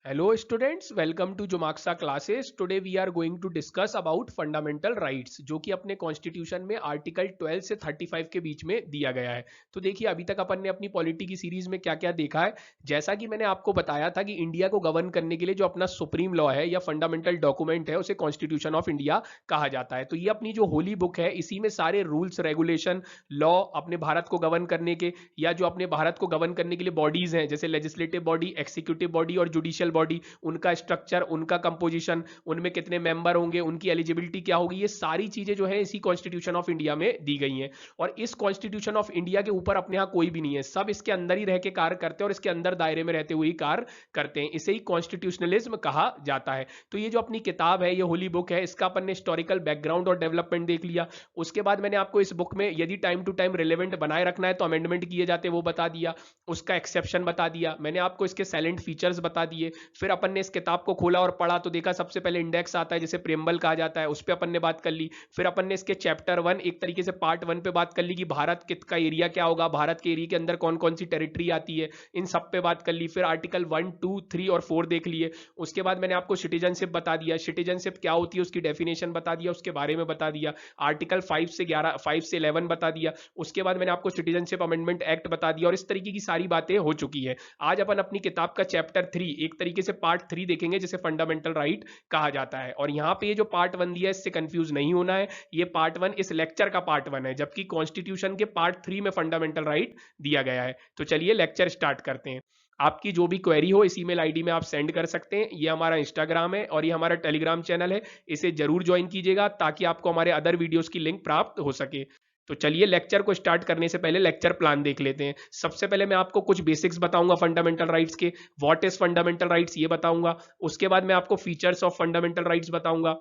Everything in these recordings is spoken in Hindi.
Hello students, welcome to Jomaxa classes. Today we are going to discuss about fundamental rights जो कि अपने कॉन्स्टिट्यूशन में आर्टिकल 12 से 35 के बीच में दिया गया है। तो देखिए अभी तक अपन ने अपनी पॉलिटी की सीरीज में क्या क्या देखा है। जैसा कि मैंने आपको बताया था कि इंडिया को गवर्न करने के लिए जो अपना सुप्रीम लॉ है या फंडामेंटल डॉक्यूमेंट है उसे कॉन्स्टिट्यूशन ऑफ इंडिया कहा जाता है। तो ये अपनी जो होली बुक है इसी में सारे रूल्स रेगुलेशन लॉ अपने भारत को गवर्न करने के या जो अपने भारत को गवर्न करने के लिए बॉडीज हैं जैसे लेजिस्लेटिव बॉडी, एक्सिक्यूटिव बॉडी और जुडिशियल बॉडी, उनका स्ट्रक्चर, उनका कंपोजिशन, उनमें कितने मेंबर होंगे, उनकी एलिजिबिलिटी क्या होगी, ये सारी चीजें जो है इसी कॉन्स्टिट्यूशन ऑफ इंडिया में दी गई हैं। और इस कॉन्स्टिट्यूशन ऑफ इंडिया के ऊपर अपने यहाँ कोई भी नहीं है, सब इसके अंदर ही रह के कार्य करते हैं और इसके अंदर दायरे में रहते हुए ही कार्य करते हैं। इसे ही कॉन्स्टिट्यूशनलिज्म कहा जाता है। तो ये जो अपनी किताब है, ये होली बुक है, इसका अपन ने हिस्टोरिकल बैकग्राउंड और डेवलपमेंट देख लिया। उसके बाद मैंने आपको इस बुक में यदि टाइम टू टाइम रिलेवेंट बनाए रखना है तो अमेंडमेंट किए जाते हैं वो बता दिया, उसका एक्सेप्शन बता दिया, मैंने आपको इसके साइलेंट फीचर्स बता दिए। फिर अपन ने इस किताब को खोला और पढ़ा तो देखा सबसे पहले इंडेक्स आता है जिसे प्रियम्बल कहा जाता है, उस पर अपन ने बात कर ली। फिर अपन ने इसके चैप्टर 1 एक तरीके से पार्ट 1 पे बात कर ली कि भारत कित का एरिया क्या होगा, भारत के एरिया के अंदर कौन कौन सी टेरिटरी आती है, इन सब पे बात कर ली। फिर आर्टिकल 1, 2, 3 और 4 देख लिए। उसके बाद मैंने आपको सिटीजनशिप बता दिया, सिटीजनशिप क्या होती है उसकी डेफिनेशन बता दिया, उसके बारे में बता दिया। आर्टिकल 5 से 11 बता दिया। उसके बाद मैंने आपको सिटीजनशिप अमेंडमेंट एक्ट बता दिया और इस तरीके की सारी बातें हो चुकी है। आज अपन अपनी किताब का चैप्टर 3 एक तरीके से पार्ट 3 देखेंगे जिसे फंडामेंटल राइट कहा जाता है। और यहाँ पे ये जो पार्ट 1 दिया है इससे कंफ्यूज नहीं होना है, ये पार्ट 1 इस लेक्चर का पार्ट 1 है, जबकि कॉन्स्टिट्यूशन के पार्ट 3 में फंडामेंटल राइट दिया गया है। तो चलिए लेक्चर स्टार्ट करते हैं। आपकी जो भी क्वेरी हो इस ईमेल आईडी में आप सेंड कर सकते हैं। ये हमारा इंस्टाग्राम है और ये हमारा टेलीग्राम चैनल है, इसे जरूर ज्वाइन कीजिएगा ताकि आपको हमारे अदर वीडियोस की लिंक प्राप्त हो सके। तो चलिए लेक्चर को स्टार्ट करने से पहले लेक्चर प्लान देख लेते हैं। सबसे पहले मैं आपको कुछ बेसिक्स बताऊंगा फंडामेंटल राइट्स के, व्हाट इज फंडामेंटल राइट्स ये बताऊंगा। उसके बाद मैं आपको फीचर्स ऑफ फंडामेंटल राइट्स बताऊंगा।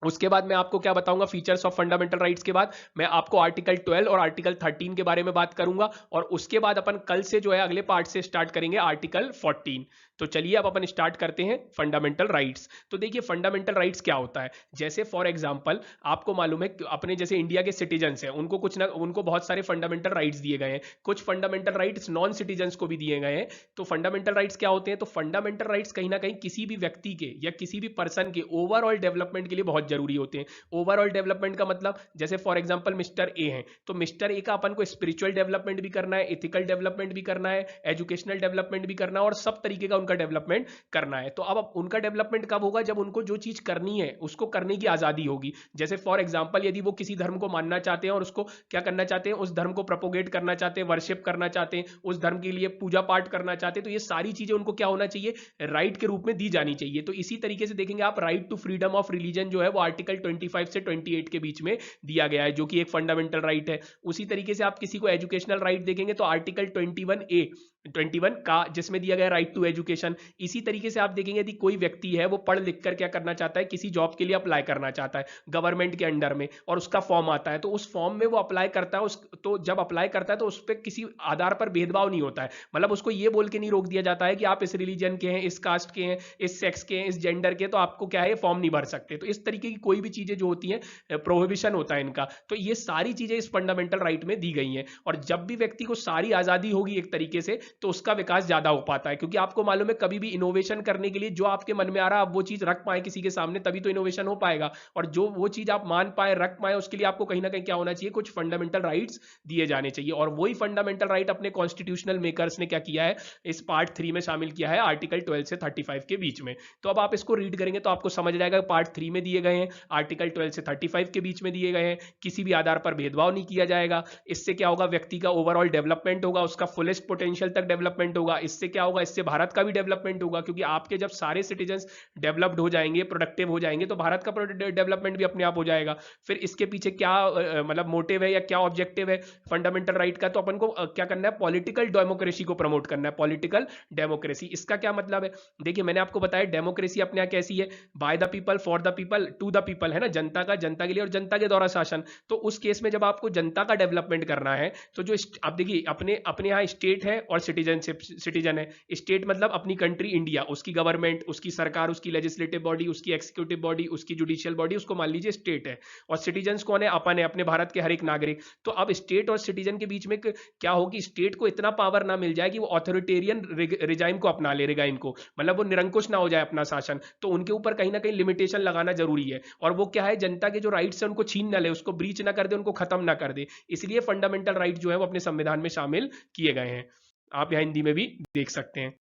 उसके बाद मैं आपको क्या बताऊंगा, फीचर्स ऑफ फंडामेंटल राइट्स के बाद मैं आपको आर्टिकल 12 और आर्टिकल 13 के बारे में बात करूंगा। और उसके बाद अपन कल से जो है अगले पार्ट से स्टार्ट करेंगे आर्टिकल 14। तो चलिए अब अपन स्टार्ट करते हैं फंडामेंटल राइट्स। तो देखिए फंडामेंटल राइट्स क्या होता है। जैसे फॉर एग्जांपल आपको मालूम है कि अपने जैसे इंडिया के सिटीजन्स हैं उनको कुछ ना उनको बहुत सारे फंडामेंटल राइट्स दिए गए हैं, कुछ फंडामेंटल राइट्स नॉन सिटीजन्स को भी दिए गए हैं। तो फंडामेंटल राइट्स क्या होते हैं, तो फंडामेंटल राइट्स कहीं ना कहीं किसी भी व्यक्ति के या किसी भी पर्सन के ओवरऑल डेवलपमेंट के लिए बहुत जरूरी होते हैं। ओवरऑल डेवलपमेंट का मतलब जैसे फॉर एग्जांपल मिस्टर ए हैं, तो मिस्टर ए का अपन को स्पिरिचुअल डेवलपमेंट भी करना है, एथिकल डेवलपमेंट भी करना है, एजुकेशनल डेवलपमेंट भी करना है और सब तरीके का उनका डेवलपमेंट करना है। तो अब उनका डेवलपमेंट कब होगा, जब उनको जो चीज करनी है उसको करने की आजादी होगी। जैसे फॉर एग्जांपल यदि वो किसी धर्म को मानना चाहते हैं और उसको क्या करना चाहते हैं, उस धर्म को प्रोपोगेट करना चाहते हैं, वर्शिप करना चाहते हैं, उस धर्म के लिए पूजा पाठ करना चाहते हैं, तो ये सारी चीजें उनको क्या होना चाहिए, राइट के रूप में दी जानी चाहिए। तो इसी तरीके से देखेंगे आप right to freedom of religion जो है वो आर्टिकल 25 से 28 के बीच में दिया गया है, जो कि एक फंडामेंटल राइट है। उसी तरीके से आप किसी को एजुकेशनल राइट देखेंगे तो आर्टिकल 21 का जिसमें दिया गया राइट टू एजुकेशन। इसी तरीके से आप देखेंगे यदि कोई व्यक्ति है वो पढ़ लिख कर क्या करना चाहता है, किसी जॉब के लिए अप्लाई करना चाहता है गवर्नमेंट के अंडर में और उसका फॉर्म आता है, तो उस फॉर्म में वो अप्लाई करता है, तो जब अप्लाई करता है तो उस पर किसी आधार पर भेदभाव नहीं होता है। मतलब उसको ये बोल के नहीं रोक दिया जाता है कि आप इस रिलीजन के हैं, इस कास्ट के हैं, इस सेक्स के हैं, इस जेंडर के, तो आपको क्या है फॉर्म नहीं भर सकते। तो इस तरीके की कोई भी चीजें जो होती हैं प्रोहिबिशन होता है इनका। तो ये सारी चीजें इस फंडामेंटल राइट में दी गई हैं। और जब भी व्यक्ति को सारी आजादी होगी एक तरीके से तो उसका विकास ज्यादा हो पाता है, क्योंकि आपको मालूम है कभी भी इनोवेशन करने के लिए जो आपके मन में आ रहा है आप वो चीज रख पाए किसी के सामने, तभी तो इनोवेशन हो पाएगा। और जो वो चीज आप मान पाए, रख पाए, उसके लिए आपको कहीं ना कहीं क्या होना चाहिए, कुछ फंडामेंटल राइट्स दिए जाने चाहिए। और वही फंडामेंटल राइट अपने कॉन्स्टिट्यूशनल मेकर्स ने क्या किया है, इस पार्ट 3 में शामिल किया है आर्टिकल 12 से 35 के बीच में। तो अब आप इसको रीड करेंगे तो आपको समझ जाएगा पार्ट 3 में दिए गए हैं, आर्टिकल 12 से 35 के बीच में दिए गए हैं, किसी भी आधार पर भेदभाव नहीं किया जाएगा। इससे क्या होगा, व्यक्ति का ओवरऑल डेवलपमेंट होगा, उसका फुलेस्ट पोटेंशियल तक डेवलपमेंट होगा। इससे क्या होगा, इससे भारत का भी डेवलपमेंट होगा, क्योंकि आपके जब सारे सिटीजन्स डेवलप्ड हो जाएंगे, प्रोडक्टिव हो जाएंगे, तो भारत का डेवलपमेंट भी अपने आप हो जाएगा। फिर इसके पीछे क्या मतलब मोटिव है या क्या ऑब्जेक्टिव है फंडामेंटल राइट का, तो अपन को क्या करना है, पॉलिटिकल डेमोक्रेसी को प्रमोट करना है। पॉलिटिकल डेमोक्रेसी इसका क्या मतलब है, देखिए मैंने आपको बताया डेमोक्रेसी अपने यहाँ कैसी है, by the people for the people to the people, है ना, जनता का जनता के लिए और जनता के द्वारा शासन। तो उस केस में जब आपको जनता का डेवलपमेंट करना है तो जो आप देखिए अपने अपने यहाँ स्टेट है और सिटीजन है। स्टेट मतलब अपनी कंट्री इंडिया, उसकी गवर्नमेंट, उसकी सरकार, उसकी लेजिस्लेटिव बॉडी, उसकी एक्सिक्यूटिव बॉडी, उसकी जुडिशियल बॉडी, उसको मान लीजिए स्टेट है। और सिटीजन्स कौन है? अपन है, अपने भारत के हर एक नागरिक। तो अब स्टेट और सिटीजन के बीच में क्या होगी, स्टेट को इतना पावर ना मिल जाए कि वो ऑथोरिटेरियन रिजाइम को अपना लेगा, इनको मतलब वो निरंकुश ना हो जाए अपना शासन, तो उनके ऊपर कहीं ना कहीं लिमिटेशन लगाना जरूरी है। और वो क्या है, जनता के जो राइट्स है उनको छीन ना ले, उसको ब्रीच ना कर दे, उनको खत्म ना कर दे। इसलिए फंडामेंटल राइट जो है वो अपने संविधान में शामिल किए गए हैं। आप यहाँ हिंदी में भी देख सकते हैं।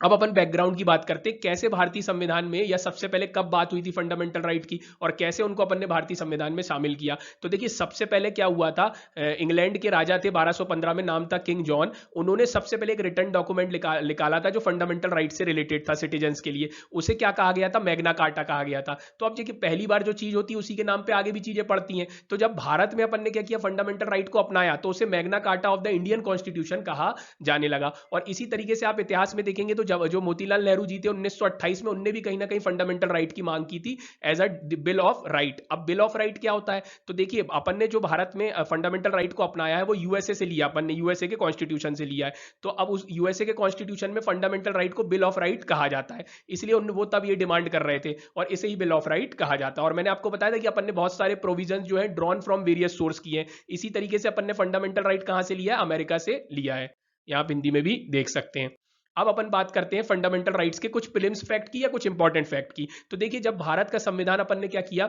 अब अपन बैकग्राउंड की बात करते हैं, कैसे भारतीय संविधान में या सबसे पहले कब बात हुई थी फंडामेंटल राइट की और कैसे उनको अपन ने भारतीय संविधान में शामिल किया। तो देखिए सबसे पहले क्या हुआ था, इंग्लैंड के राजा थे 1215 में, नाम था किंग जॉन। उन्होंने सबसे पहले एक रिटर्न डॉक्यूमेंट निकाला था जो फंडामेंटल राइट से रिलेटेड था सिटीजन्स के लिए। उसे क्या कहा गया था? मैग्ना कार्टा कहा गया था। तो अब देखिए पहली बार जो चीज होती है उसी के नाम पे आगे भी चीजें पड़ती हैं। तो जब भारत में अपन ने क्या किया, फंडामेंटल राइट को अपनाया, तो उसे Magna carta of the Indian constitution कहा जाने लगा। और इसी तरीके से आप इतिहास में देखेंगे तो जो मोतीलाल नेहरू जी थे 1928 में, उनने भी कहीं ना कहीं फंडामेंटल राइट की मांग की थी as a bill of right. अब बिल ऑफ राइट क्या होता है? तो देखिए अपन ने जो भारत में फंडामेंटल राइट को अपनाया है वो यूएसए से लिया, अपन ने यूएसए के कॉन्स्टिट्यूशन से लिया है। तो अब उस यूएसए के कॉन्स्टिट्यूशन में फंडामेंटल राइट को बिल ऑफ राइट कहा जाता है, इसलिए वो तब ये डिमांड कर रहे थे और इसे ही बिल ऑफ राइट कहा जाता है। और मैंने आपको बताया था कि अपन ने बहुत सारे प्रोविजन जो है ड्रॉन फ्रॉम वेरियस सोर्स किए हैं। इसी तरीके से अपन ने फंडामेंटल राइट कहां से लिया है? अमेरिका से लिया है। यहां आप हिंदी में भी देख सकते हैं। अब अपन बात करते हैं फंडामेंटल राइट्स के कुछ प्रीलिम्स फैक्ट की या कुछ इंपॉर्टेंट फैक्ट की। तो देखिए जब भारत का संविधान अपन ने क्या किया,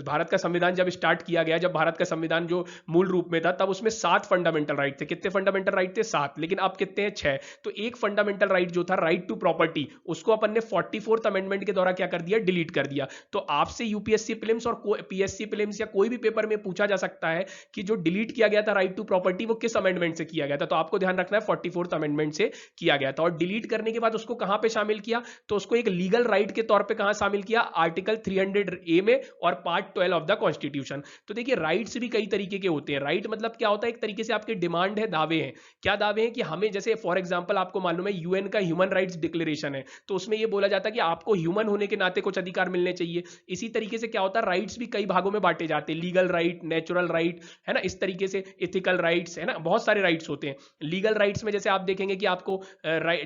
भारत का संविधान जब स्टार्ट किया गया, जब भारत का संविधान जो मूल रूप में था, तब उसमें 7 फंडामेंटल राइट थे। कितने फंडामेंटल राइट थे? 7। लेकिन अब कितने हैं? 6। तो एक फंडामेंटल राइट जो था, राइट टू प्रॉपर्टी, उसको अपन ने 44th अमेंडमेंट के द्वारा क्या कर दिया? डिलीट कर दिया। तो आपसे यूपीएससी प्रीलिम्स और पीएससी प्रीलिम्स या कोई भी पेपर में पूछा जा सकता है कि जो डिलीट किया गया था राइट टू प्रॉपर्टी, वो किस अमेंडमेंट से किया गया था? तो आपको ध्यान रखना है 44th अमेंडमेंट से किया गया था। और डिलीट करने के बाद उसको कहां पे शामिल किया? तो उसको एक लीगल राइट के तौर पे कहां शामिल किया? आर्टिकल 300A में और पार्ट 12 ऑफ द कॉन्स्टिट्यूशन। तो देखिए राइट्स भी कई तरीके के होते हैं। राइट मतलब क्या होता है? एक तरीके से आपके डिमांड है, दावे हैं। क्या दावे हैं? कि हमें, जैसे फॉर एग्जांपल आपको मालूम है यूएन का ह्यूमन राइट्स डिक्लेरेशन है, तो उसमें यह बोला जाता है कि आपको ह्यूमन होने के नाते कुछ अधिकार मिलने चाहिए। इसी तरीके से क्या होता है, राइट्स भी कई भागों में बांटे जाते हैं, लीगल राइट, नेचुरल राइट, है ना, इस तरीके से इथिकल राइट्स, है ना, बहुत सारे राइट्स होते हैं। लीगल राइट्स में जैसे आप देखेंगे कि आपको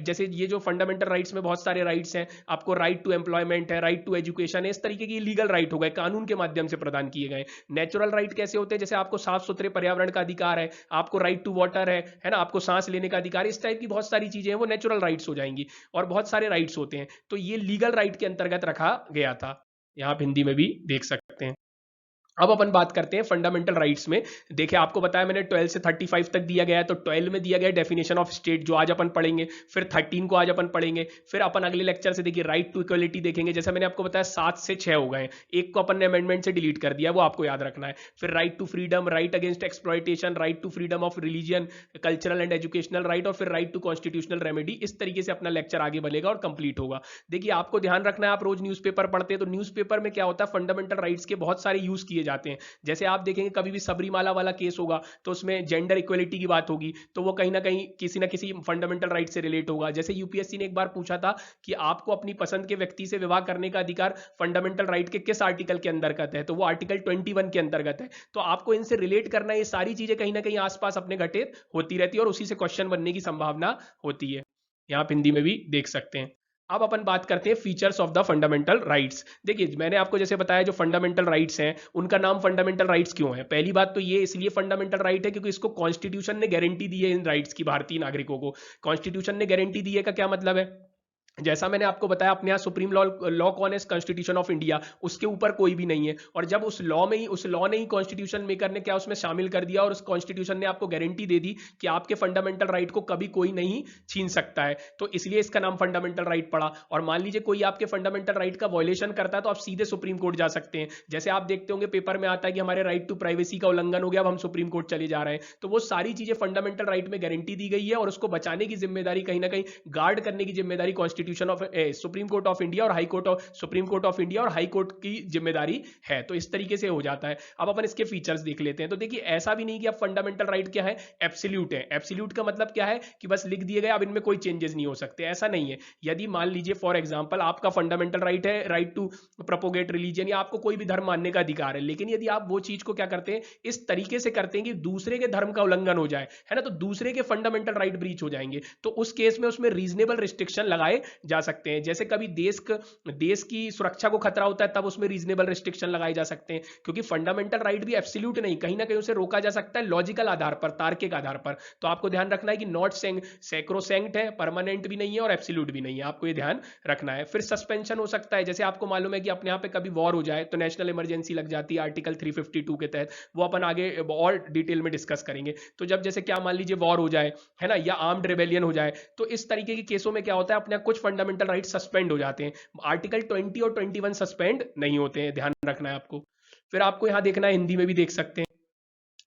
जैसे ये जो फंडामेंटल राइट्स में बहुत सारे राइट्स हैं, आपको राइट टू एम्प्लॉयमेंट है, राइट टू एजुकेशन है, इस तरीके की लीगल राइट हो गए, कानून के माध्यम से प्रदान किए गए। नेचुरल राइट कैसे होते हैं? जैसे आपको साफ सुथरे पर्यावरण का अधिकार है, आपको राइट टू वाटर है ना, आपको सांस लेने का अधिकार, इस टाइप की बहुत सारी चीजें हैं, वो नेचुरल राइट्स हो जाएंगी। और बहुत सारे राइट्स होते हैं, तो ये लीगल राइट के अंतर्गत रखा गया था। यहां आप हिंदी में भी देख सकते हैं। अब अपन बात करते हैं फंडामेंटल राइट्स में। देखिए आपको बताया मैंने 12 से 35 तक दिया गया है, तो 12 में दिया गया डेफिनेशन ऑफ स्टेट, जो आज अपन पढ़ेंगे। फिर 13 को आज अपन पढ़ेंगे। फिर अपन अगले लेक्चर से देखिए राइट टू इक्वलिटी देखेंगे। जैसे मैंने आपको बताया 7 से 6 हो गए, एक को अपन ने अमेंडमेंट से डिलीट कर दिया, वो आपको याद रखना है। फिर right to freedom, right against exploitation, right to freedom of religion, cultural and educational right, और फिर राइट टू कॉन्स्टिट्यूशनल रेमेडी। इस तरीके से अपना लेक्चर आगे बढ़ेगा और कंप्लीट होगा। देखिए आपको ध्यान रखना है, आप रोज न्यूज़पेपर पढ़ते हैं, तो न्यूज़पेपर में क्या होता है, फंडामेंटल राइट्स के बहुत सारे यूज किए जाते हैं। जैसे आप देखेंगे कभी भी सबरीमाला वाला केस होगा, तो उसमें जेंडर इक्वलिटी की बात होगी, तो वो कहीं ना कहीं किसी ना किसी फंडामेंटल राइट से रिलेट होगा। जैसे यूपीएससी ने एक बार पूछा था कि आपको अपनी पसंद के व्यक्ति से विवाह करने का अधिकार फंडामेंटल राइट के किस आर्टिकल के अंतर्गत है, तो वो आर्टिकल 21 के अंतर्गत है। तो आपको इनसे रिलेट करना, ये सारी चीजें कहीं ना कहीं आसपास अपने घटित होती रहती है और उसी से क्वेश्चन बनने की संभावना होती है। यहां आप हिंदी में भी देख सकते हैं। अब अपन बात करते हैं features of the fundamental rights. देखिए मैंने आपको जैसे बताया जो फंडामेंटल राइट्स हैं, उनका नाम फंडामेंटल राइट्स क्यों है? पहली बात तो ये इसलिए फंडामेंटल राइट है क्योंकि इसको कॉन्स्टिट्यूशन ने गारंटी दी है इन राइट्स की, भारतीय नागरिकों को। कॉन्स्टिट्यूशन ने गारंटी दी है का क्या मतलब है? जैसा मैंने आपको बताया अपने यहाँ सुप्रीम लॉ कौन है? कॉन्स्टिट्यूशन ऑफ इंडिया, उसके ऊपर कोई भी नहीं है। और जब उस लॉ ने ही कॉन्स्टिट्यूशन मेकर ने क्या उसमें शामिल कर दिया, और उस कॉन्स्टिट्यूशन ने आपको गारंटी दे दी कि आपके फंडामेंटल राइट को कभी कोई नहीं छीन सकता है, तो इसलिए इसका नाम फंडामेंटल राइट पड़ा। और मान लीजिए कोई आपके फंडामेंटल राइट का वायलेशन करता है, तो आप सीधे सुप्रीम कोर्ट जा सकते हैं। जैसे आप देखते होंगे पेपर में आता है कि हमारे राइट टू प्राइवेसी का उल्लंघन हो गया, अब हम सुप्रीम कोर्ट चले जा रहे हैं। तो वो सारी चीजें फंडामेंटल राइट में गारंटी दी गई है, और उसको बचाने की जिम्मेदारी, कहीं ना कहीं गार्ड करने की जिम्मेदारी constitution constitution of supreme court of India और high court of supreme court of India और हाई कोर्ट की जिम्मेदारी है। तो इस तरीके से हो जाता है। अब अपन इसके फीचर्स देख लेते हैं। तो देखिए ऐसा भी नहीं कि अब फंडामेंटल राइट क्या है, एब्सोल्यूट है। एब्सोल्यूट का मतलब क्या है कि बस लिख दिए गए, अब इनमें कोई चेंजेस नहीं हो सकते, ऐसा नहीं है। यदि मान लीजिए फॉर एग्जांपल आपका फंडामेंटल राइट है, राइट टू प्रोपोगेट रिलीजन, या आपको कोई भी धर्म मानने का अधिकार है, लेकिन यदि आप वो चीज को क्या करते हैं, इस तरीके से करते हैं कि दूसरे के धर्म का उल्लंघन हो जाए, है ना, तो दूसरे के फंडामेंटल राइट ब्रीच हो जाएंगे, तो उस केस में उसमें रीजनेबल रिस्ट्रिक्शन लगाए जा सकते हैं। जैसे कभी देश की सुरक्षा को खतरा होता है, तब उसमें रीजनेबल रिस्ट्रिक्शन लगाए जा सकते हैं, क्योंकि फंडामेंटल राइट भी एब्सोल्यूट नहीं, कहीं ना कहीं उसे रोका जा सकता है लॉजिकल आधार पर, तार्किक आधार पर। तो आपको ध्यान रखना है कि नॉट सैक्रोसैंक्ट है, परमानेंट भी नहीं है और एब्सोल्यूट भी नहीं है, आपको ये ध्यान रखना है। फिर सस्पेंशन हो सकता है, जैसे आपको मालूम है कि अपने यहाँ पे कभी वॉर हो जाए तो नेशनल इमरजेंसी लग जाती है आर्टिकल 352 के तहत, वो अपन आगे और डिटेल में डिस्कस करेंगे। तो जब जैसे क्या मान लीजिए वॉर हो जाए, है ना, या आर्म्ड रेबेलियन हो जाए, तो इस तरीके के केसों में क्या होता है, अपने कुछ फंडामेंटल राइट सस्पेंड हो जाते हैं। आर्टिकल 20 और 21 सस्पेंड नहीं होते हैं, ध्यान रखना है आपको। फिर आपको यहां देखना है, हिंदी में भी देख सकते हैं।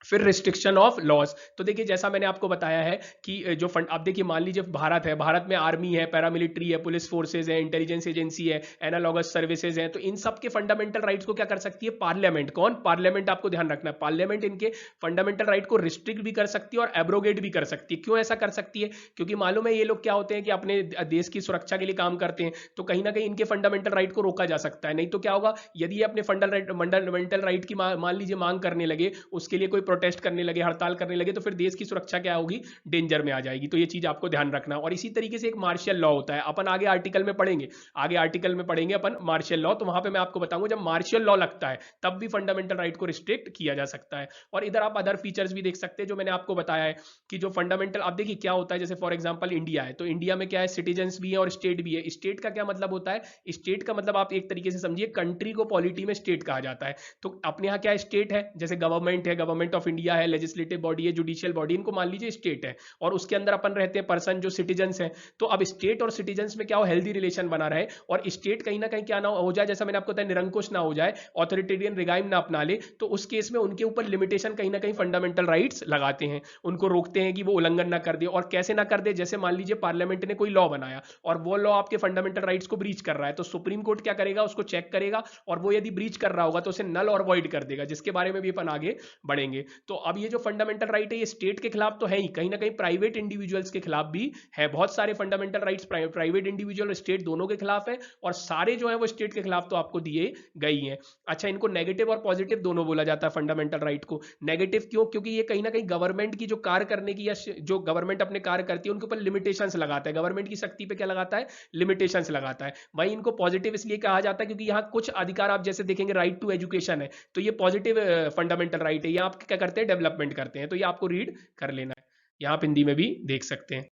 फिर रिस्ट्रिक्शन ऑफ लॉज, तो देखिए जैसा मैंने आपको बताया है कि जो फंड, आप देखिए मान लीजिए भारत है, भारत में आर्मी है, पैरामिलिट्री है, पुलिस फोर्सेज है, इंटेलिजेंस एजेंसी है, एनालॉगस सर्विसेज है, तो इन सब के फंडामेंटल राइट्स को क्या कर सकती है, पार्लियामेंट। कौन? पार्लियामेंट। आपको ध्यान रखना है, पार्लियामेंट इनके फंडामेंटल राइट को रिस्ट्रिक्ट भी कर सकती है और एब्रोगेट भी कर सकती है। क्यों ऐसा कर सकती है? क्योंकि मालूम है ये लोग क्या होते हैं कि अपने देश की सुरक्षा के लिए काम करते हैं, तो कहीं ना कहीं इनके फंडामेंटल राइट को रोका जा सकता है। नहीं तो क्या होगा, यदि ये अपने फंडामेंटल राइट की मान लीजिए मांग करने लगे, उसके लिए कोई प्रोटेस्ट करने लगे, हड़ताल करने लगे, तो फिर देश की सुरक्षा क्या होगी, डेंजर में आ जाएगी। तो ये चीज आपको ध्यान रखना। और इसी तरीके से एक मार्शल लॉ होता है, अपन आगे आर्टिकल में पढ़ेंगे, आगे आर्टिकल में पढ़ेंगे अपन मार्शल लॉ, तो वहां पे मैं आपको बताऊंगा जब मार्शल लॉ लगता है तब भी फंडामेंटल राइट को रिस्ट्रिक्ट किया जा सकता है। और इधर आप अदर फीचर्स भी देख सकते हैं जो मैंने आपको बताया है कि जो फंडामेंटल, आप देखिए क्या होता है, जैसे फॉर एग्जांपल इंडिया है, तो इंडिया में क्या है, सिटीजन्स भी है और स्टेट भी है। स्टेट का क्या मतलब होता है, स्टेट का मतलब आप एक तरीके से समझिए कंट्री को पॉलिटी में स्टेट कहा जाता है। तो अपने यहाँ क्या स्टेट है, जैसे गवर्नमेंट है, गवर्नमेंट ऑफ इंडिया है, लेजिस्लेटिव बॉडी है, जुडिशियल बॉडी, इनको मान लीजिए स्टेट है, और उसके अंदर अपन रहते हैं पर्सन जो सिटीजन्स हैं। तो अब स्टेट और सिटीजन्स में क्या हो, हेल्दी रिलेशन बना रहे, और स्टेट कहीं ना कहीं क्या ना हो जाए, जैसा मैंने आपको बताया, निरंकुश ना हो जाए, ऑथोरिटेरियन रिगाइम ना अपना ले, तो उस केस में उनके ऊपर लिमिटेशन कहीं ना कहीं फंडामेंटल राइट्स लगाते हैं, उनको रोकते हैं कि वो उल्लंघन ना कर दे। और कैसे ना कर दे, जैसे मान लीजिए पार्लियामेंट ने कोई लॉ बनाया और वो लॉ आपके फंडामेंटल राइट्स को ब्रीच कर रहा है, तो सुप्रीम कोर्ट क्या करेगा, उसको चेक करेगा, और वो यदि ब्रीच कर रहा होगा तो उसे नल और वॉइड कर देगा, जिसके बारे में भी अपन आगे बढ़ेंगे। तो अब ये जो फंडामेंटल राइट है, ये स्टेट के खिलाफ तो है ही, कहीं ना कहीं प्राइवेट इंडिविजुअल्स के खिलाफ भी है। बहुत सारे fundamental rights private individual, state दोनों के खिलाफ है, और सारे जो है वो स्टेट के खिलाफ तो आपको दिए गई हैं। अच्छा, इनको नेगेटिव और पॉजिटिव दोनों बोला जाता है फंडामेंटल राइट को। नेगेटिव क्यों? क्योंकि ये कहीं ना कहीं गवर्नमेंट की जो कार्य करने की, या जो गवर्नमेंट अपने कार्य करती है उनके ऊपर लिमिटेशंस लगाता है, गवर्नमेंट की शक्ति पे क्या लगाता है, लिमिटेशंस लगाता है। वहीं इनको पॉजिटिव इसलिए कहा जाता है क्योंकि यहाँ कुछ अधिकार आप जैसे देखेंगे, राइट टू एजुकेशन है, तो ये पॉजिटिव फंडामेंटल राइट है, ये आप क्या करते हैं, डेवलपमेंट करते हैं। तो ये आपको रीड कर लेना है, यहाँ आप हिंदी में भी देख सकते हैं।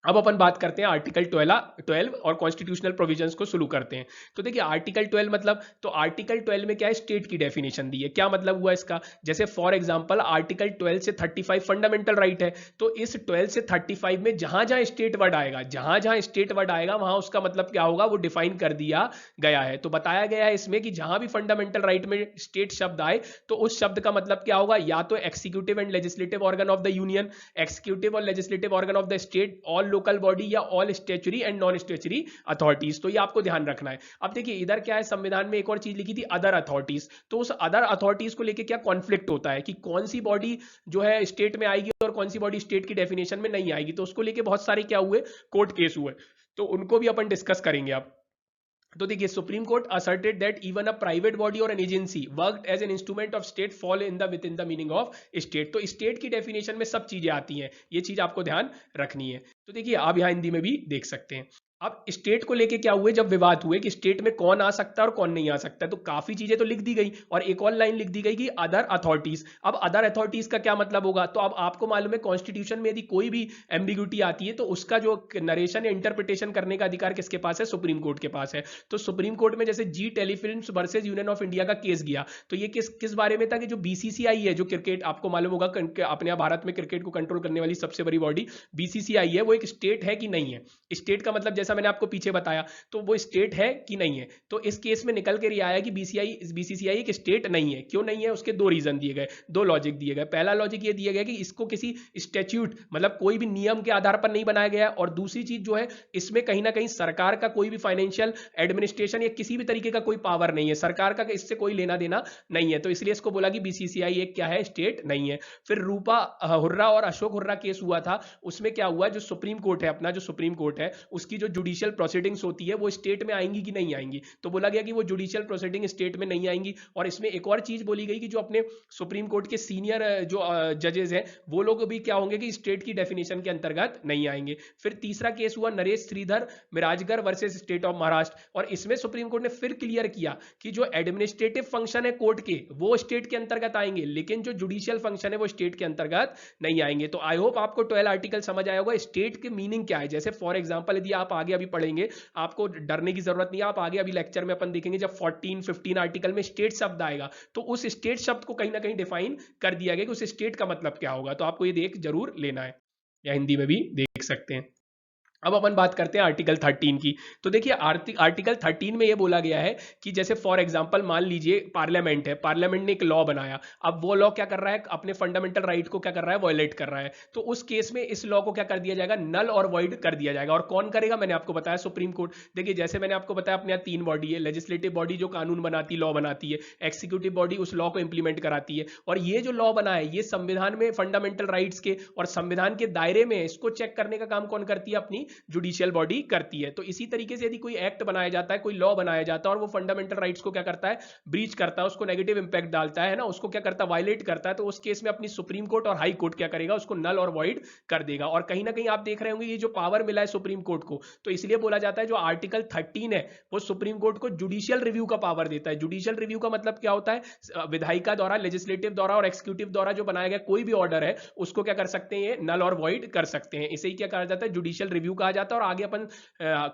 अब अपन बात करते हैं आर्टिकल 12 और कॉन्स्टिट्यूशनल प्रोविजंस को शुरू करते हैं। तो देखिए आर्टिकल 12 मतलब, तो आर्टिकल 12 में क्या है, स्टेट की डेफिनेशन दी है। क्या मतलब हुआ इसका, जैसे फॉर एग्जांपल आर्टिकल 12 से 35 फंडामेंटल राइट है, तो इस 12 से 35 में जहां जहां स्टेट वर्ड आएगा, जहां जहां स्टेट वर्ड आएगा वहां उसका मतलब क्या होगा, वो डिफाइन कर दिया गया है। तो बताया गया है इसमें कि जहां भी फंडामेंटल राइट में स्टेट शब्द आए, तो उस शब्द का मतलब क्या होगा, या तो executive and legislative organ of the union, executive और legislative organ of the state, all local body, या all statutory and non statutory authorities. तो ये आपको ध्यान रखना है। अब देखिए इधर क्या है, संविधान में एक और चीज लिखी थी, अदर अथॉरिटीज। तो उस अदर अथॉरिटीज को लेके क्या कॉन्फ्लिक्ट होता है कि कौन सी बॉडी जो है स्टेट में आएगी और कौन सी बॉडी स्टेट की डेफिनेशन में नहीं आएगी। तो उसको लेके बहुत सारे क्या हुए, कोर्ट केस हुए, तो उनको भी अपन डिस्कस करेंगे अब। तो देखिए supreme court asserted that even a private body or an agency worked as an instrument of state fall in the within the meaning of state. तो स्टेट की डेफिनेशन में सब चीजें आती हैं, ये चीज आपको ध्यान रखनी है। तो देखिए आप यहां हिंदी में भी देख सकते हैं। अब स्टेट को लेके क्या हुए, जब विवाद हुए कि स्टेट में कौन आ सकता है और कौन नहीं आ सकता है, तो काफी चीजें तो लिख दी गई, और एक और लाइन लिख दी गई कि अदर अथॉरिटीज। अब अदर अथॉरिटीज का क्या मतलब होगा, तो अब आपको मालूम है कॉन्स्टिट्यूशन में यदि कोई भी एम्बिग्यूटी आती है, तो उसका जो नरेशन या इंटरप्रिटेशन करने का अधिकार किसके पास है, सुप्रीम कोर्ट के पास है। तो सुप्रीम कोर्ट में जैसे Zee Telefilms versus union of India का केस गया, तो ये किस बारे में था कि जो बीसीसीआई है, जो क्रिकेट, आपको मालूम होगा अपने यहाँ भारत में क्रिकेट को कंट्रोल करने वाली सबसे बड़ी बॉडी बीसीसीआई है, वो एक स्टेट है कि नहीं है। स्टेट का मतलब जैसा जैसा मैंने आपको पीछे बताया, तो वो स्टेट है कि नहीं है। तो इस केस में निकल के ये आया कि बीसीसीआई एक स्टेट नहीं है। क्यों नहीं है, उसके दो रीजन दिए गए, दो लॉजिक दिए गए। पहला लॉजिक ये दिया गया कि इसको किसी स्टैट्यूट मतलब कोई भी नियम के आधार पर नहीं बनाया गया है, और दूसरी चीज जो है इसमें कहीं ना कहीं सरकार का कोई भी फाइनेंशियल एडमिनिस्ट्रेशन या किसी भी तरीके का कोई पावर नहीं है, सरकार का इससे कोई लेना देना नहीं है। तो इसलिए इसको बोला कि बीसीसीआई एक क्या है, स्टेट नहीं है। फिर रूपा हुर्रा और अशोक हुर्रा केस हुआ था, उसमें क्या हुआ, जो सुप्रीम कोर्ट है अपना, जो सुप्रीम कोर्ट है उसकी जो जुडिशियल प्रोसीडिंग्स होती है वो स्टेट में आएंगी कि नहीं आएंगी। तो बोला गया कि वो जुडिशियल प्रोसीडिंग स्टेट में नहीं आएंगी। और इसमें एक और चीज बोली गई कि जो अपने सुप्रीम कोर्ट के सीनियर जो जजेस हैं वो लोग भी क्या होंगे कि स्टेट की डेफिनेशन के अंतर्गत नहीं आएंगे। फिर तीसरा केस हुआ Naresh Shridhar Mirajkar versus state of Maharashtra, और इसमें सुप्रीम कोर्ट ने फिर क्लियर किया कि जो एडमिनिस्ट्रेटिव फंक्शन है कोर्ट के वो स्टेट के अंतर्गत आएंगे, लेकिन जो जुडिशियल फंक्शन है वो स्टेट के अंतर्गत नहीं आएंगे। तो आई होप आपको 12 आर्टिकल समझ आया होगा स्टेट के मीनिंग क्या है। जैसे फॉर एग्जांपल यदि आप आगे अभी पढ़ेंगे, आपको डरने की जरूरत नहीं है, आप आगे अभी लेक्चर में अपन देखेंगे जब 14-15 आर्टिकल में स्टेट शब्द आएगा तो उस स्टेट शब्द को कहीं ना कहीं डिफाइन कर दिया गया कि उस स्टेट का मतलब क्या होगा। तो आपको ये देख जरूर लेना है, या हिंदी में भी देख सकते हैं। अब अपन बात करते हैं आर्टिकल 13 की। तो देखिए आर्टिकल 13 में ये बोला गया है कि जैसे फॉर एग्जांपल मान लीजिए पार्लियामेंट है, पार्लियामेंट ने एक लॉ बनाया, अब वो लॉ क्या कर रहा है, अपने फंडामेंटल राइट को क्या कर रहा है, वायलेट कर रहा है। तो उस केस में इस लॉ को क्या कर दिया जाएगा, नल और वॉइड कर दिया जाएगा। और कौन करेगा, मैंने आपको बताया सुप्रीम कोर्ट। देखिए जैसे मैंने आपको बताया अपने यहाँ 3 बॉडी है, लेजिस्लेटिव बॉडी जो कानून बनाती लॉ बनाती है, एक्सिक्यूटिव बॉडी उस लॉ को इंप्लीमेंट कराती है, और ये जो लॉ बना है ये संविधान में फंडामेंटल राइट्स के और संविधान के दायरे में, इसको चेक करने का काम कौन करती है, अपनी जुडिशियल बॉडी करती है। तो इसी तरीके से यदि कोई एक्ट बनाया जाता है, कोई लॉ बनाया जाता है और वो फंडामेंटल राइट्स को क्या करता है, ब्रीच करता है, उसको नेगेटिव इंपैक्ट डालता है ना, उसको क्या करता है, वायलेट करता है, तो उस केस में अपनी सुप्रीम कोर्ट और हाई कोर्ट क्या करेगा, उसको नल और वॉइड कर देगा। और कहीं ना कहीं आप देख रहे होंगे ये जो पावर मिला है सुप्रीम कोर्ट को, तो इसलिए बोला जाता है जो आर्टिकल 13 है वो सुप्रीम कोर्ट को जुडिशियल रिव्यू का पावर देता है। जुडिशियल रिव्यू का मतलब क्या होता है, विधायिका द्वारा, लेजिस्लेटिव द्वारा और एक्सिक्यूटिव द्वारा जो बनाया गया कोई भी ऑर्डर है उसको क्या कर सकते हैं, ये नल और वॉइड कर सकते हैं। इसे ही क्या कहा जाता है, जुडिशियल रिव्यू कहा जाता है। और आगे अपन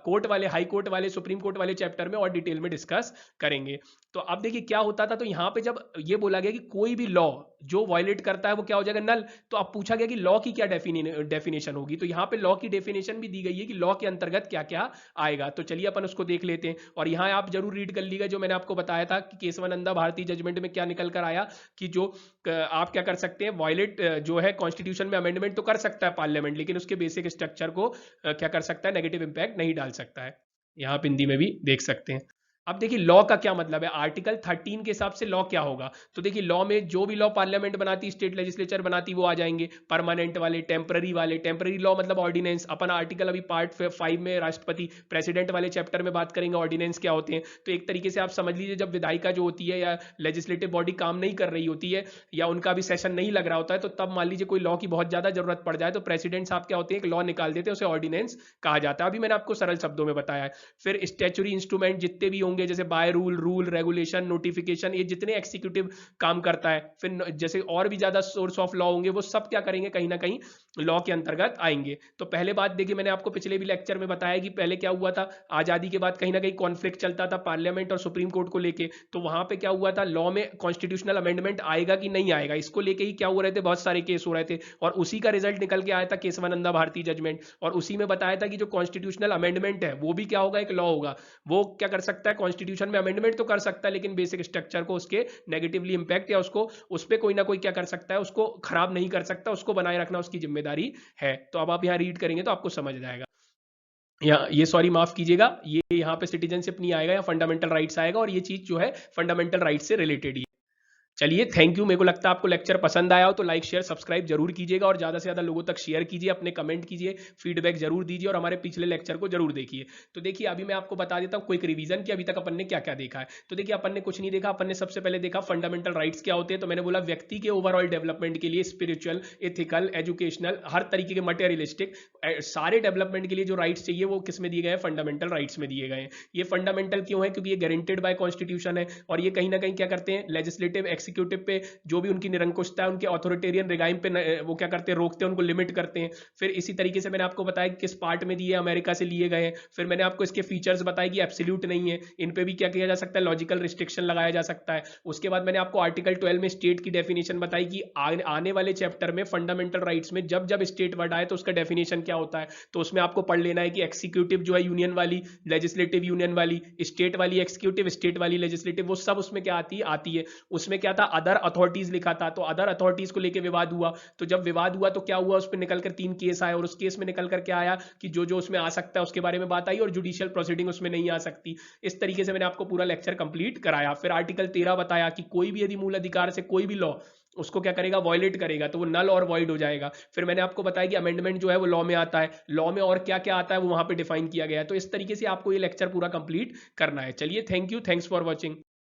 कोर्ट वाले, हाई कोर्ट वाले, सुप्रीम कोर्ट वाले चैप्टर में और डिटेल में डिस्कस करेंगे। तो अब देखिए क्या होता था, तो यहां पे जब ये बोला गया कि कोई भी लॉ जो वायलेट करता है वो क्या हो जाएगा, नल। तो अब पूछा गया कि लॉ की क्या डेफिनेशन होगी, तो यहां पे लॉ की डेफिनेशन भी दी गई है कि लॉ के अंतर्गत क्या क्या आएगा। तो चलिए अपन उसको देख लेते हैं, और यहां आप जरूर रीड कर लीजिएगा जो मैंने आपको बताया था कि केशवानंदा भारती जजमेंट में क्या निकल कर आया कि जो आप क्या कर सकते हैं, वायलेट जो है कॉन्स्टिट्यूशन में अमेंडमेंट तो कर सकता है पार्लियामेंट, लेकिन उसके बेसिक स्ट्रक्चर को क्या कर सकता है, नेगेटिव इंपैक्ट नहीं डाल सकता है। यहाँ पे हिंदी में भी देख सकते हैं। अब देखिए लॉ का क्या मतलब है, आर्टिकल 13 के हिसाब से लॉ क्या होगा। तो देखिए लॉ में जो भी लॉ पार्लियामेंट बनाती, स्टेट लेजिस्लेचर बनाती, वो आ जाएंगे। परमानेंट वाले, टेम्पररी वाले, टेम्पररी लॉ मतलब ऑर्डिनेंस। अपन आर्टिकल अभी पार्ट 5 में राष्ट्रपति प्रेसिडेंट वाले चैप्टर में बात करेंगे ऑर्डिनेंस क्या होते हैं। तो एक तरीके से आप समझ लीजिए जब विधायिका जो होती है या लेजिस्लेटिव बॉडी काम नहीं कर रही होती है या उनका भी सेशन नहीं लग रहा होता है, तो तब मान लीजिए कोई लॉ की बहुत ज्यादा जरूरत पड़ जाए तो प्रेसिडेंट साहब क्या होते हैं, एक लॉ निकाल देते हैं, उसे ऑर्डिनेंस कहा जाता है। अभी मैंने आपको सरल शब्दों में बताया है। फिर स्टैच्यूटरी इंस्ट्रूमेंट जितने भी होंगे, जैसे बाय रूल, रेगुलेशन, नोटिफिकेशन, ये जितने एक्सिक्यूटिव काम करता है, फिर जैसे और भी ज्यादा सोर्स ऑफ लॉ होंगे, वो सब क्या करेंगे, कहीं ना कहीं लॉ के अंतर्गत आएंगे। तो पहले बात देखिए, मैंने आपको पिछले भी लेक्चर में बताया कि पहले क्या हुआ था, आजादी के बाद कहीं ना कहीं कॉन्फ्लिक्ट चलता था पार्लियामेंट और सुप्रीम कोर्ट को लेके। तो वहां पे क्या हुआ था, लॉ में कॉन्स्टिट्यूशनल अमेंडमेंट आएगा कि नहीं आएगा, इसको लेके ही क्या हो रहे थे, बहुत सारे केस हो रहे थे। और उसी का रिजल्ट निकल के आया था केशवानंदा भारती जजमेंट, और उसी में बताया था कि जो कॉन्स्टिट्यूशनल अमेंडमेंट है वो भी क्या होगा, एक लॉ होगा। वो क्या कर सकता है, कॉन्स्टिट्यूशन में अमेंडमेंट तो कर सकता है, लेकिन बेसिक स्ट्रक्चर को उसके नेगेटिवली इंपैक्ट या उसको उस पर कोई ना कोई क्या कर सकता है, उसको खराब नहीं कर सकता, उसको बनाए रखना उसकी जिम्मेदारी है। तो अब आप यहाँ रीड करेंगे तो आपको समझ जाएगा। ये सॉरी माफ कीजिएगा, ये यहाँ पे सिटीजनशिप नहीं आएगा, या फंडामेंटल राइट्स आएगा, और ये चीज जो है फंडामेंटल राइट्स से रिलेटेड ही। चलिए थैंक यू। मेरे को लगता है आपको लेक्चर पसंद आया हो तो लाइक शेयर सब्सक्राइब जरूर कीजिएगा, और ज़्यादा से ज़्यादा लोगों तक शेयर कीजिए, अपने कमेंट कीजिए, फीडबैक जरूर दीजिए, और हमारे पिछले लेक्चर को जरूर देखिए। तो देखिए अभी मैं आपको बता देता हूँ क्विक रिवीजन कि अभी तक अपन ने क्या क्या देखा है। तो देखिए अपन ने कुछ नहीं देखा, अपन ने सबसे पहले देखा फंडामेंटल राइट्स क्या होते हैं। तो मैंने बोला व्यक्ति के ओवरऑल डेवलपमेंट के लिए स्पिरिचुअल, एथिकल, एजुकेशनल, हर तरीके के मटेरियलिस्टिक सारे डेवलपमेंट के लिए जो राइट्स चाहिए वो किस में दिए गए हैं, फंडामेंटल राइट्स में दिए गए हैं। ये फंडामेंटल क्यों है, क्योंकि ये गारंटेड बाय कॉन्स्टिट्यूशन है, और ये कहीं ना कहीं क्या करते हैं, लेजिस्लेटिव, एग्जीक्यूटिव पे जो भी उनकी निरंकुशता है, उनके ऑथोरिटेरियन रिगाइम पे वो क्या करते हैं, रोकते हैं, उनको लिमिट करते हैं। फिर इसी तरीके से मैंने आपको बताया कि किस पार्ट में दिए अमेरिका से लिए गए हैं। फिर मैंने आपको इसके फीचर्स बताए कि एब्सोल्यूट नहीं है, इन पे भी क्या किया जा सकता है, लॉजिकल रिस्ट्रिक्शन लगाया जा सकता है। उसके बाद मैंने आपको आर्टिकल 12 में स्टेट की डेफिनेशन बताई कि आने वाले चैप्टर में फंडामेंटल राइट्स में जब जब स्टेट वर्ड आए तो उसका डेफिनेशन क्या होता है। तो उसमें आपको पढ़ लेना है कि एक्सिक्यूटिव जो है यूनियन वाली, लेजिस्लेटिव यूनियन वाली, स्टेट वाली एक्सिक्यूटिव, स्टेट वाली लेजिस्लेटिव, वो सब उसमें क्या आती है। उसमें क्या था, अदर अथॉरिटीज लिखा था, तो अदर अथॉरिटीज को लेकर विवाद हुआ। तो जब विवाद हुआ तो क्या हुआ, उस पर निकल कर 3 केस आए, और उस केस में निकल कर क्या आया कि जो जो उसमें आ सकता है उसके बारे में बात आई, और जुडिशियल प्रोसीडिंग उसमें नहीं आ सकती। इस तरीके से मैंने आपको पूरा लेक्चर कंप्लीट कराया। फिर आर्टिकल 13 बताया कि कोई भी यदि मूल अधिकार से कोई भी लॉ उसको क्या करेगा, वॉयलेट करेगा, तो वो नल और वॉइड हो जाएगा। फिर मैंने आपको बताया कि अमेंडमेंट जो है वो लॉ में आता है, लॉ में और क्या क्या आता है वो वहां पे डिफाइन किया गया है। तो इस तरीके से आपको ये लेक्चर पूरा कंप्लीट करना है। चलिए, thank you, thanks for watching.